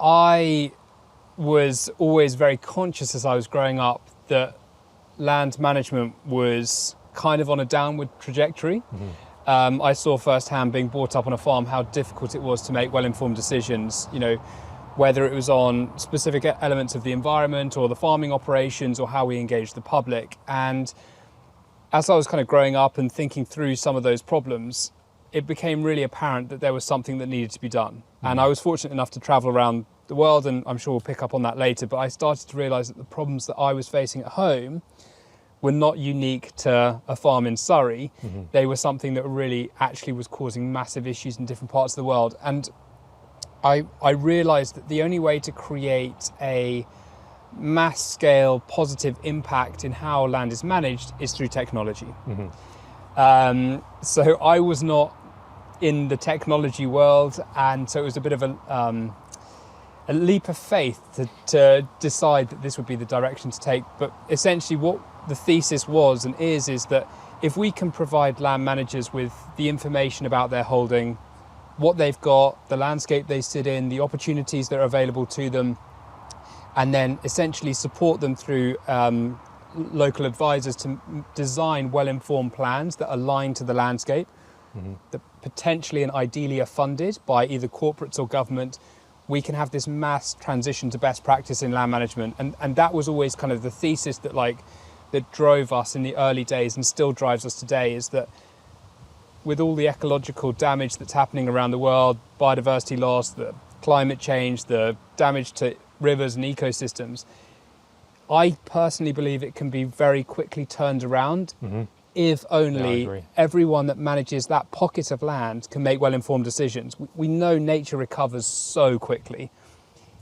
I was always very conscious as I was growing up that land management was kind of on a downward trajectory. I saw firsthand, being brought up on a farm, how difficult it was to make well-informed decisions, whether it was on specific elements of the environment or the farming operations or how we engaged the public. And as I was kind of growing up and thinking through some of those problems, it became really apparent that there was something that needed to be done. And I was fortunate enough to travel around the world, and I'm sure we'll pick up on that later, but I started to realise that the problems that I was facing at home were not unique to a farm in Surrey. They were something that really actually was causing massive issues in different parts of the world. And I realised that the only way to create a mass scale positive impact in how land is managed is through technology. So I was not in the technology world, and so it was a bit of a leap of faith to decide that this would be the direction to take. But essentially what the thesis was and is that if we can provide land managers with the information about their holding, what they've got, the landscape they sit in, the opportunities that are available to them, and then essentially support them through local advisors to design well-informed plans that align to the landscape, that potentially and ideally are funded by either corporates or government, we can have this mass transition to best practice in land management. And that was always kind of the thesis that drove us in the early days and still drives us today, is that with all the ecological damage that's happening around the world, biodiversity loss, the climate change, the damage to rivers and ecosystems, I personally believe it can be very quickly turned around if only everyone that manages that pocket of land can make well-informed decisions. We know nature recovers so quickly.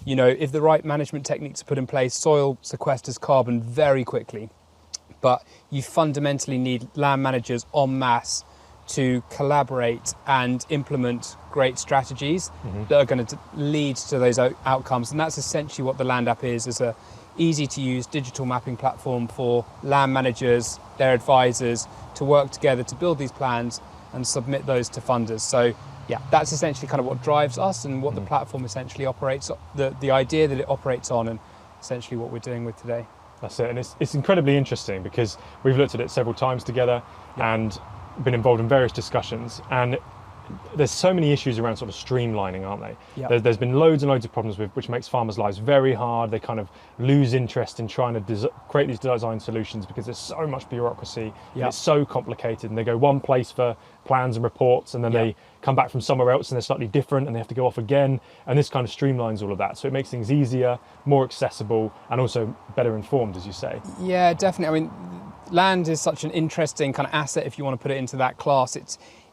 If the right management techniques are put in place, soil sequesters carbon very quickly. But you fundamentally need land managers en masse to collaborate and implement great strategies that are going to lead to those outcomes. And that's essentially what the Land app is a easy to use digital mapping platform for land managers, their advisors, to work together to build these plans and submit those to funders. So yeah, that's essentially kind of what drives us and what the platform essentially operates, the idea that it operates on, and essentially what we're doing with today. That's it. And it's incredibly interesting because we've looked at it several times together and been involved in various discussions, and there's so many issues around sort of streamlining, aren't they? Yep. There's been loads and loads of problems which makes farmers' lives very hard. They kind of lose interest in trying to create these design solutions because there's so much bureaucracy. And it's so complicated, and they go one place for plans and reports, and then they come back from somewhere else and they're slightly different and they have to go off again, and this kind of streamlines all of that. So it makes things easier, more accessible, and also better informed, as you say. Yeah, definitely. I mean, land is such an interesting kind of asset if you want to put it into that class.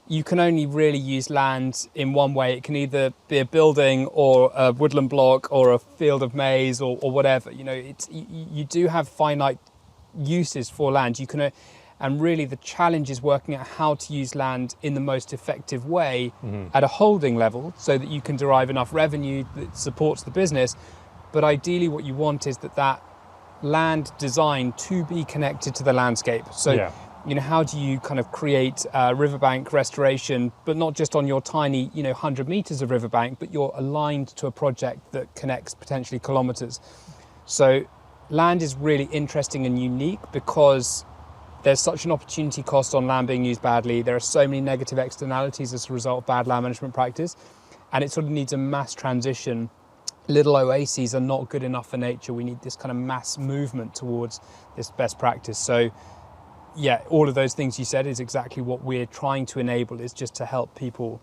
You can only really use land in one way. It can either be a building or a woodland block or a field of maize or whatever. You do have finite uses for land. And really the challenge is working out how to use land in the most effective way at a holding level so that you can derive enough revenue that supports the business. But ideally what you want is that land design to be connected to the landscape. So how do you kind of create riverbank restoration, but not just on your tiny 100 meters of riverbank, but you're aligned to a project that connects potentially kilometers. So land is really interesting and unique because there's such an opportunity cost on land being used badly. There are so many negative externalities as a result of bad land management practice, and it sort of needs a mass transition. Little oases are not good enough for nature. We need this kind of mass movement towards this best practice. So yeah, all of those things you said is exactly what we're trying to enable, is just to help people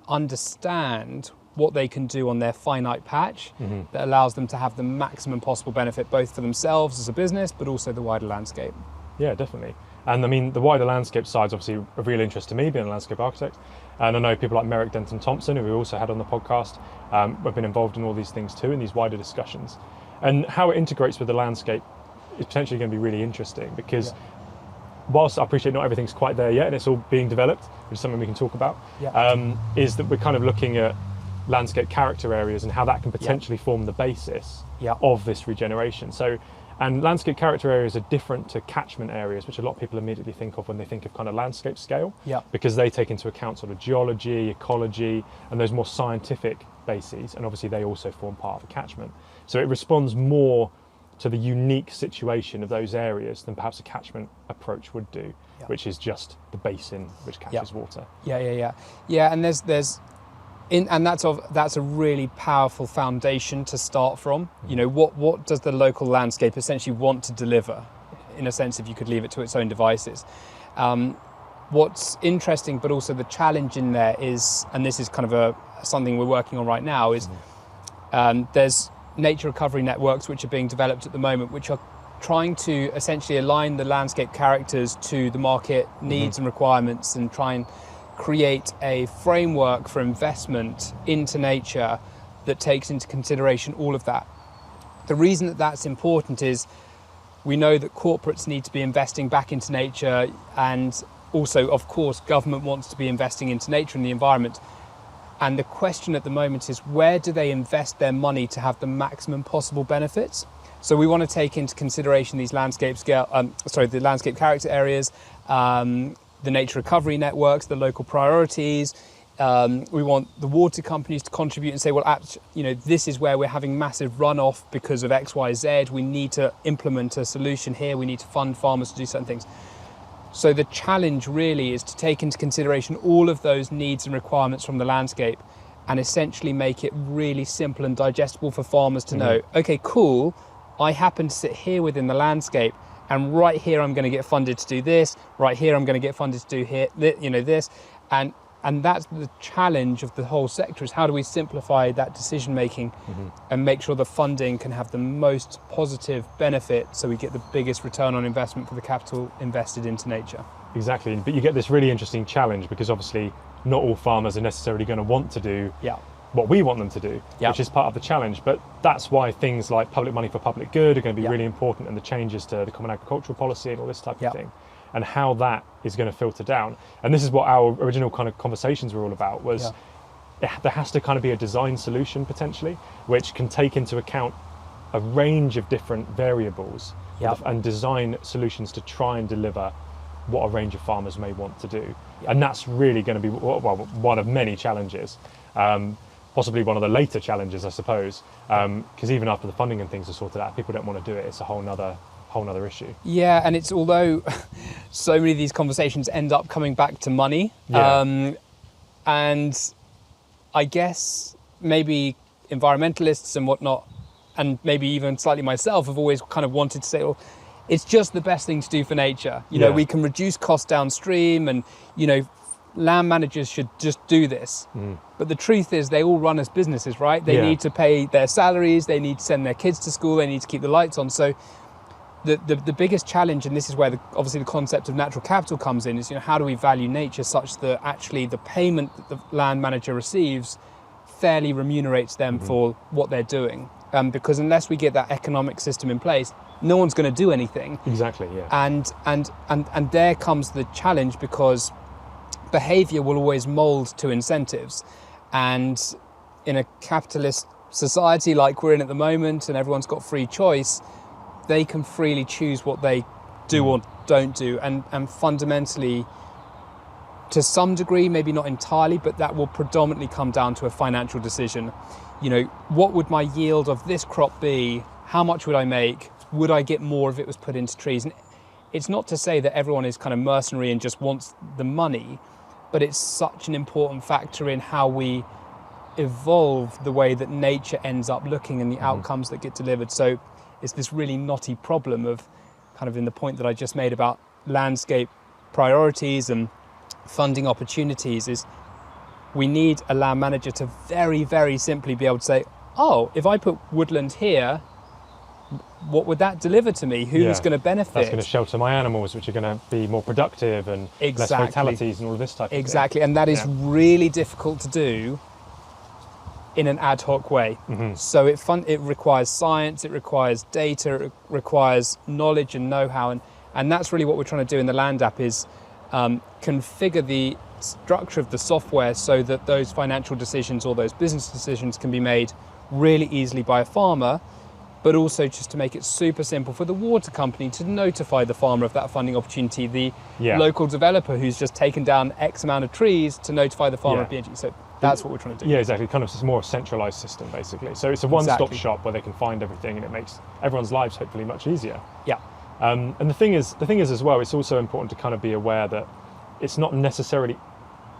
understand what they can do on their finite patch that allows them to have the maximum possible benefit, both for themselves as a business, but also the wider landscape. Yeah, definitely. And I mean, the wider landscape side is obviously of real interest to me, being a landscape architect. And I know people like Merrick Denton Thompson, who we also had on the podcast, have been involved in all these things too, in these wider discussions. And how it integrates with the landscape is potentially going to be really interesting because whilst I appreciate not everything's quite there yet and it's all being developed, which is something we can talk about, is that we're kind of looking at landscape character areas and how that can potentially form the basis of this regeneration. And landscape character areas are different to catchment areas, which a lot of people immediately think of when they think of kind of landscape scale, because they take into account sort of geology, ecology, and those more scientific bases, and obviously they also form part of a catchment. So it responds more to the unique situation of those areas than perhaps a catchment approach would do, which is just the basin which catches water. Yeah, and that's a really powerful foundation to start from. You know, what does the local landscape essentially want to deliver, in a sense, if you could leave it to its own devices. What's interesting, but also the challenge in there is, and this is kind of something we're working on right now, is there's nature recovery networks which are being developed at the moment, which are trying to essentially align the landscape characters to the market needs and requirements, and try and create a framework for investment into nature that takes into consideration all of that. The reason that that's important is we know that corporates need to be investing back into nature, and also, of course, government wants to be investing into nature and the environment. And the question at the moment is, where do they invest their money to have the maximum possible benefits? So we want to take into consideration these landscape the landscape character areas, the nature recovery networks, the local priorities. We want the water companies to contribute and say, well, this is where we're having massive runoff because of X, Y, Z. We need to implement a solution here. We need to fund farmers to do certain things. So the challenge really is to take into consideration all of those needs and requirements from the landscape, and essentially make it really simple and digestible for farmers to know, okay, cool, I happen to sit here within the landscape, and right here I'm going to get funded to do this, right here I'm going to get funded to do this, and that's the challenge of the whole sector, is how do we simplify that decision making and make sure the funding can have the most positive benefit, so we get the biggest return on investment for the capital invested into nature. Exactly, but you get this really interesting challenge, because obviously not all farmers are necessarily going to want to do what we want them to do, which is part of the challenge. But that's why things like public money for public good are going to be really important, and the changes to the Common Agricultural Policy and all this type of thing, and how that is going to filter down. And this is what our original kind of conversations were all about, was there has to kind of be a design solution potentially, which can take into account a range of different variables and design solutions to try and deliver what a range of farmers may want to do. And that's really going to be one of many challenges, possibly one of the later challenges, I suppose, because even after the funding and things are sorted out, people don't want to do it. It's a whole nother issue. Yeah, and it's, although so many of these conversations end up coming back to money, and I guess maybe environmentalists and whatnot, and maybe even slightly myself, have always kind of wanted to say, well, it's just the best thing to do for nature. You know, we can reduce costs downstream, and, land managers should just do this. But the truth is, they all run as businesses, right? They need to pay their salaries, they need to send their kids to school, they need to keep the lights on. So the biggest challenge, and this is where obviously the concept of natural capital comes in, is how do we value nature such that actually the payment that the land manager receives fairly remunerates them for what they're doing. Because unless we get that economic system in place, no one's going to do anything. Exactly, yeah. And there comes the challenge, because behaviour will always mould to incentives. And in a capitalist society like we're in at the moment, and everyone's got free choice, they can freely choose what they do or don't do. And fundamentally, to some degree, maybe not entirely, but that will predominantly come down to a financial decision. What would my yield of this crop be? How much would I make? Would I get more if it was put into trees? And it's not to say that everyone is kind of mercenary and just wants the money, but it's such an important factor in how we evolve the way that nature ends up looking and the outcomes that get delivered. So it's this really knotty problem of kind of in the point that I just made about landscape priorities and funding opportunities, is we need a land manager to very, very simply be able to say, oh, if I put woodland here, what would that deliver to me? Who's going to benefit? That's going to shelter my animals, which are going to be more productive and less fatalities and all of this type of thing. Exactly, and that is really difficult to do in an ad hoc way. So it requires science, it requires data, it requires knowledge and know-how, and that's really what we're trying to do in the Land app, is configure the structure of the software so that those financial decisions or those business decisions can be made really easily by a farmer, but also just to make it super simple for the water company to notify the farmer of that funding opportunity, the local developer who's just taken down X amount of trees to notify the farmer of BNG. So That's what we're trying to do. Yeah, exactly. Kind of more a centralised system, basically. So it's a one-stop Exactly. shop where they can find everything, and it makes everyone's lives hopefully much easier. Yeah. And the thing is as well, it's also important to kind of be aware that it's not necessarily,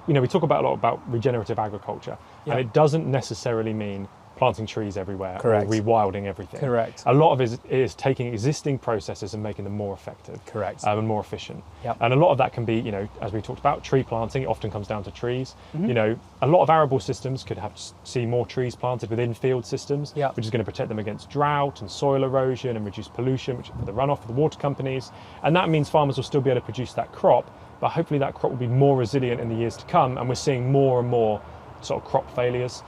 we talk about a lot about regenerative agriculture, Yeah. and it doesn't necessarily mean planting trees everywhere Correct. or rewilding everything. Correct. A lot of it is taking existing processes and making them more effective. Correct. And more efficient. Yep. And a lot of that can be, as we talked about, tree planting. It often comes down to trees. Mm-hmm. A lot of arable systems could see more trees planted within field systems, Yep. which is going to protect them against drought and soil erosion and reduce pollution, which for the runoff of the water companies. And that means farmers will still be able to produce that crop, but hopefully that crop will be more resilient in the years to come. And we're seeing more and more sort of crop failures,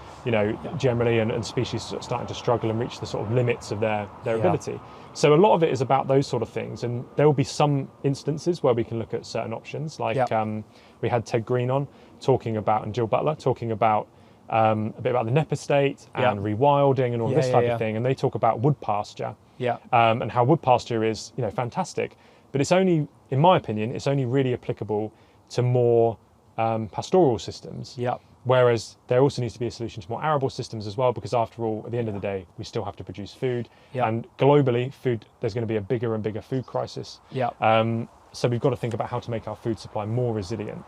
generally, and species starting to struggle and reach the sort of limits of their ability. So a lot of it is about those sort of things, and there will be some instances where we can look at certain options, like we had Ted Green on talking about, and Jill Butler talking about a bit about the NEP estate and rewilding and all this type of thing, and they talk about wood pasture and how wood pasture is fantastic, but it's only, in my opinion, it's only really applicable to more pastoral systems. Whereas there also needs to be a solution to more arable systems as well, because after all, at the end of the day, we still have to produce food. And globally, there's going to be a bigger and bigger food crisis. So we've got to think about how to make our food supply more resilient.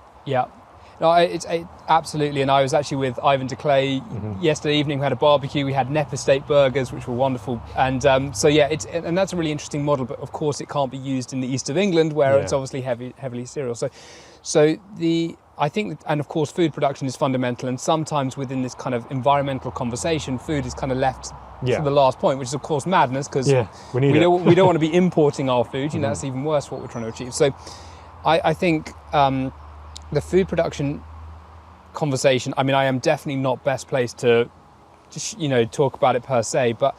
No, it's absolutely. And I was actually with Ivan de Clay yesterday evening. We had a barbecue. We had NEP estate burgers, which were wonderful. And and that's a really interesting model. But of course, it can't be used in the east of England, where it's obviously heavily cereal. I think, and of course, food production is fundamental. And sometimes within this kind of environmental conversation, food is kind of left to the last point, which is of course madness, because we don't want to be importing our food. That's even worse what we're trying to achieve. So I think the food production conversation, I am definitely not best placed to talk about it per se, but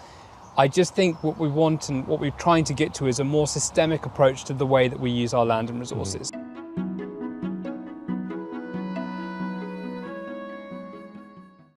I just think what we want and what we're trying to get to is a more systemic approach to the way that we use our land and resources.